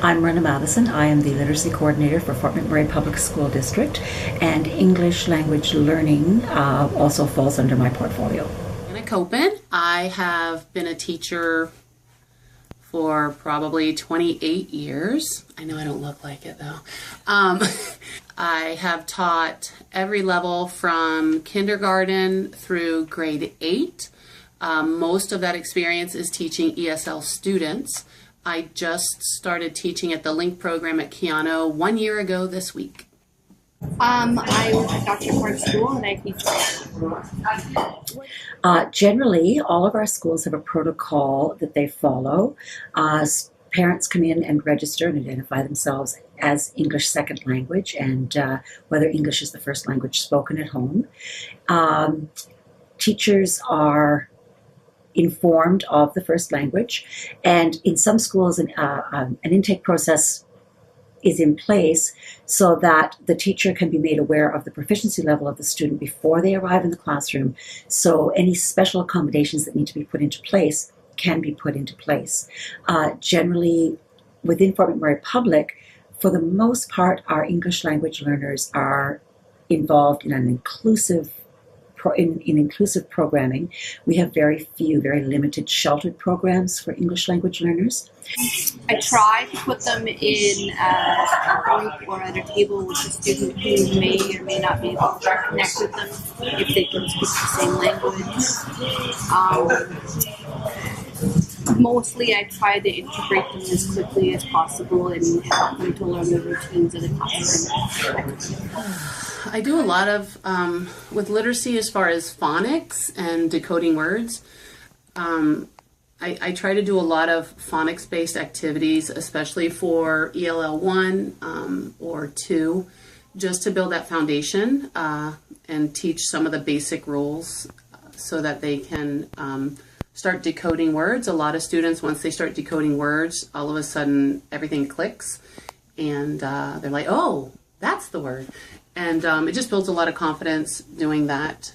I'm Rena Matheson. I am the Literacy Coordinator for Fort McMurray Public School District, and English language learning also falls under my portfolio. Anna Copen. I have been a teacher for probably 28 years. I know I don't look like it though. I have taught every level from kindergarten through grade 8. Most of that experience is teaching ESL students. I just started teaching at the LINK program at Keano 1 year ago this week. I work at Dr. Clark's school and I teach. Generally, all of our schools have a protocol that they follow. Parents come in and register and identify themselves as English second language and whether English is the first language spoken at home. Teachers are informed of the first language, and in some schools an intake process is in place so that the teacher can be made aware of the proficiency level of the student before they arrive in the classroom, so any special accommodations that need to be put into place can be put into place. Generally, within Fort McMurray Public, for the most part, our English language learners are involved in an inclusive programming. We have very limited sheltered programs for English language learners. I try to put them in a group or at a table with a student who may or may not be able to connect with them if they don't speak the same language. Mostly I try to integrate them as quickly as possible and help them to learn the routines of the classroom. I do a lot of, with literacy as far as phonics and decoding words, I try to do a lot of phonics-based activities, especially for ELL 1 or 2, just to build that foundation and teach some of the basic rules so that they can start decoding words. A lot of students, once they start decoding words, all of a sudden everything clicks and they're like, oh, that's the word. And it just builds a lot of confidence doing that.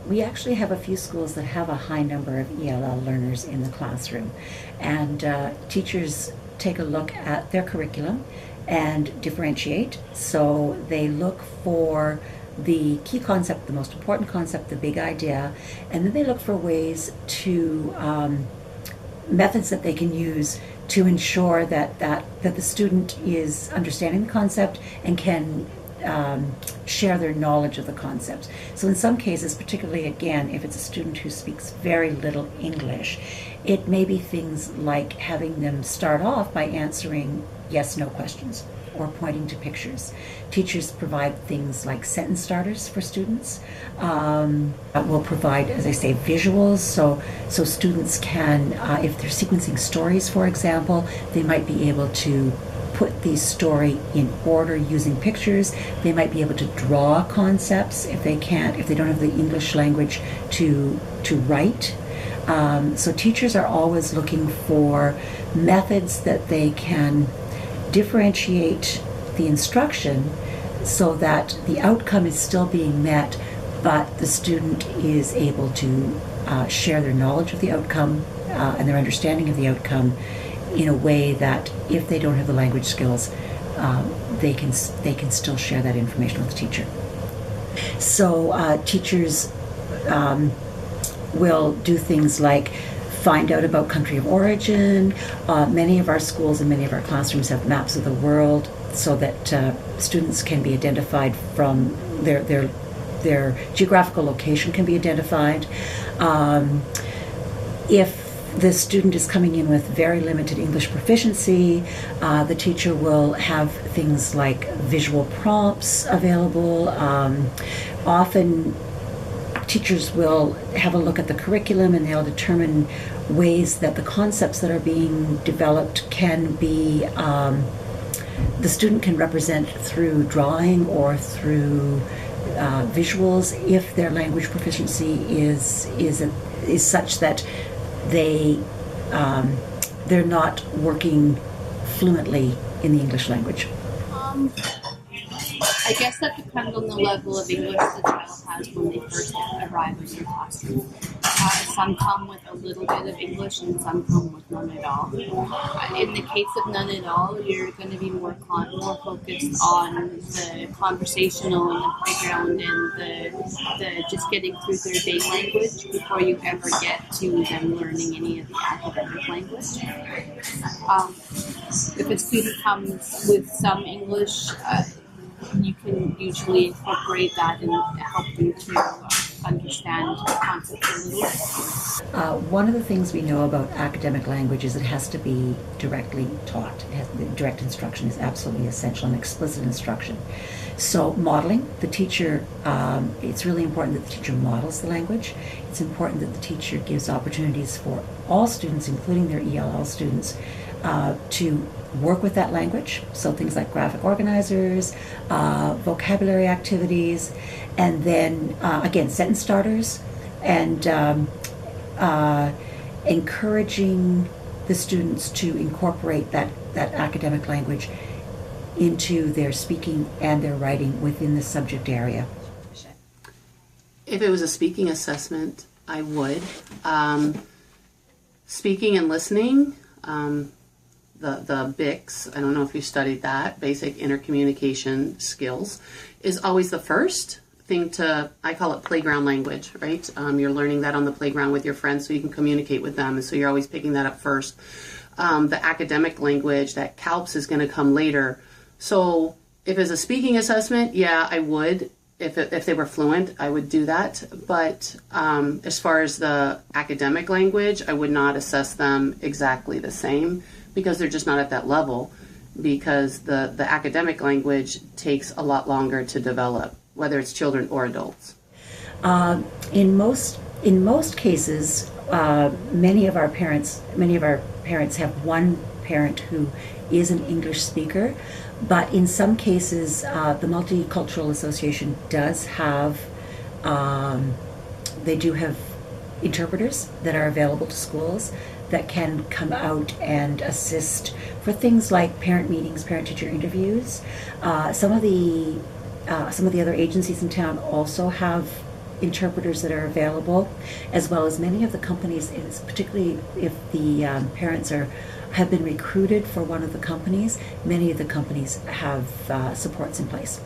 We actually have a few schools that have a high number of ELL learners in the classroom, and teachers take a look at their curriculum and differentiate. So they look for the key concept, the most important concept, the big idea, and then they look for ways to methods that they can use to ensure that the student is understanding the concept and can share their knowledge of the concepts. So in some cases, particularly again, if it's a student who speaks very little English, it may be things like having them start off by answering yes/no questions or pointing to pictures. Teachers provide things like sentence starters for students. We'll provide, as I say, visuals, so students can, if they're sequencing stories, for example, they might be able to put the story in order using pictures. They might be able to draw concepts if they don't have the English language to write. So teachers are always looking for methods that they can differentiate the instruction so that the outcome is still being met, but the student is able to share their knowledge of the outcome and their understanding of the outcome in a way that if they don't have the language skills, they can still share that information with the teacher. So teachers will do things like find out about country of origin. Many of our schools and many of our classrooms have maps of the world so that students can be identified from their geographical location can be identified. If the student is coming in with very limited English proficiency, the teacher will have things like visual prompts available. Often teachers will have a look at the curriculum and they'll determine ways that the concepts that are being developed can be, the student can represent through drawing or through visuals if their language proficiency is such that they're not working fluently in the English language. I guess that depends on the level of English the child has when they first arrive in your classroom. Some come with a little bit of English and some come with none at all. In the case of none at all, you're going to be more focused on the conversational and the playground and the just getting through their day language before you ever get to them learning any of the academic language. If a student comes with some English, you can usually incorporate that and help them to understand the concept a little. One of the things we know about academic language is it has to be directly taught. Direct instruction is absolutely essential, and explicit instruction. So modeling, the teacher, it's really important that the teacher models the language. It's important that the teacher gives opportunities for all students, including their ELL students, to work with that language. So things like graphic organizers, vocabulary activities, and then again, sentence starters, and encouraging the students to incorporate that academic language into their speaking and their writing within the subject area. If it was a speaking assessment, I would. Speaking and listening, the BICS, I don't know if you studied that, basic intercommunication skills, is always the first thing to, I call it playground language, right? You're learning that on the playground with your friends so you can communicate with them, and so you're always picking that up first. The academic language, that CALPS, is going to come later. So if it's a speaking assessment, yeah, I would. If they were fluent, I would do that. But as far as the academic language, I would not assess them exactly the same, because they're just not at that level, because the academic language takes a lot longer to develop, whether it's children or adults. In most cases, many of our parents have one parent who is an English speaker, but in some cases, the Multicultural Association does have, they do have interpreters that are available to schools that can come out and assist for things like parent meetings, parent-teacher interviews. Some of the other agencies in town also have interpreters that are available, as well as many of the companies, particularly if the parents have been recruited for one of the companies. Many of the companies have supports in place.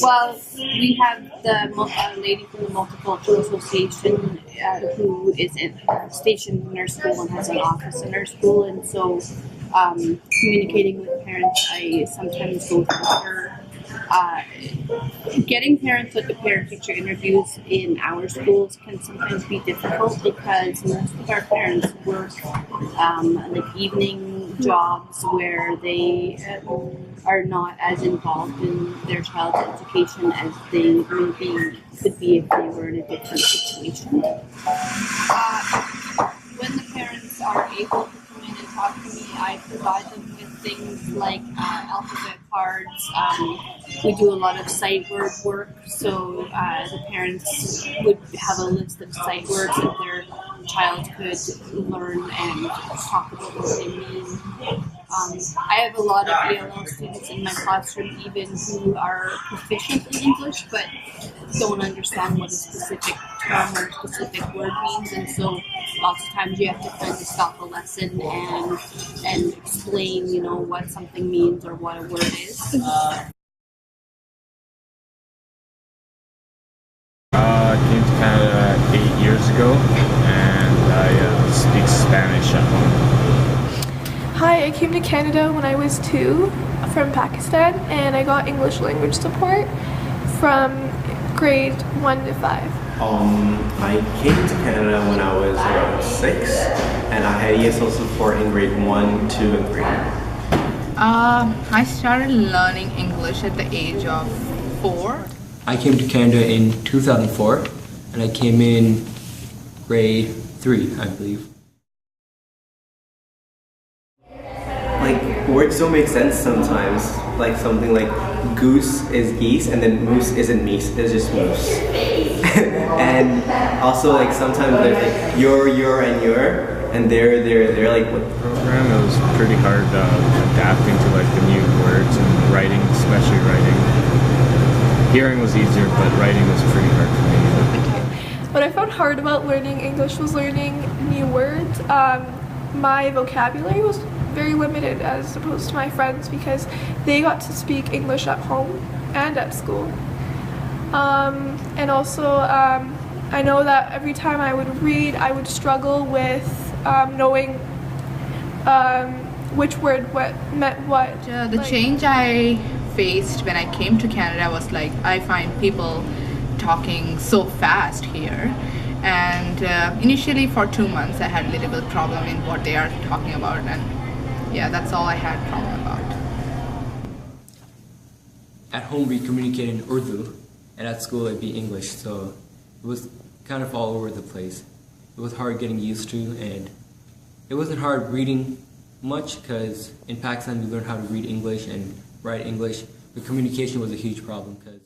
Well, we have the lady from the Multicultural Association who is stationed in our school and has an office in our school, and so communicating with parents, I sometimes go through her. Getting parents at the parent-teacher interviews in our schools can sometimes be difficult because most of our parents work like evening jobs where they are not as involved in their child's education as they could be if they were in a different situation. When the parents are able to come in and talk to me, I provide them with things like alphabet cards. We do a lot of sight word work, so the parents would have a list of sight words that their child could learn and talk about what they mean. I have a lot of ELL students in my classroom even who are proficient in English but don't understand what a specific term or specific word means, and so lots of times you have to kind of stop a lesson and explain, what something means or what a word is. I came to Canada 8 years ago, and I speak Spanish at home. Hi, I came to Canada when I was 2 from Pakistan, and I got English language support from grade 1 to 5. I came to Canada when I was around 6, and I had ESL support in grade 1, 2, and 3. I started learning English at the age of 4. I came to Canada in 2004, and I came in grade 3, I believe. Like, words don't make sense sometimes. Like something like goose is geese, and then moose isn't meese, it's just moose. And also, like, sometimes there's like your, and your, and they're like what? The program, it was pretty hard adapting to like the new words and writing, especially writing. Hearing was easier, but writing was pretty hard for me. What I found found hard about learning English was learning new words. My vocabulary was very limited as opposed to my friends because they got to speak English at home and at school. And also, I know that every time I would read, I would struggle with knowing which word meant what. The change I faced when I came to Canada was like, I find people talking so fast here. And initially for 2 months I had a little bit of problem in what they are talking about, and yeah, that's all I had problem about. At home we communicate in Urdu, and at school it'd be English, so it was kind of all over the place. It was hard getting used to, and it wasn't hard reading much because in Pakistan we learned how to read English and write English, but communication was a huge problem because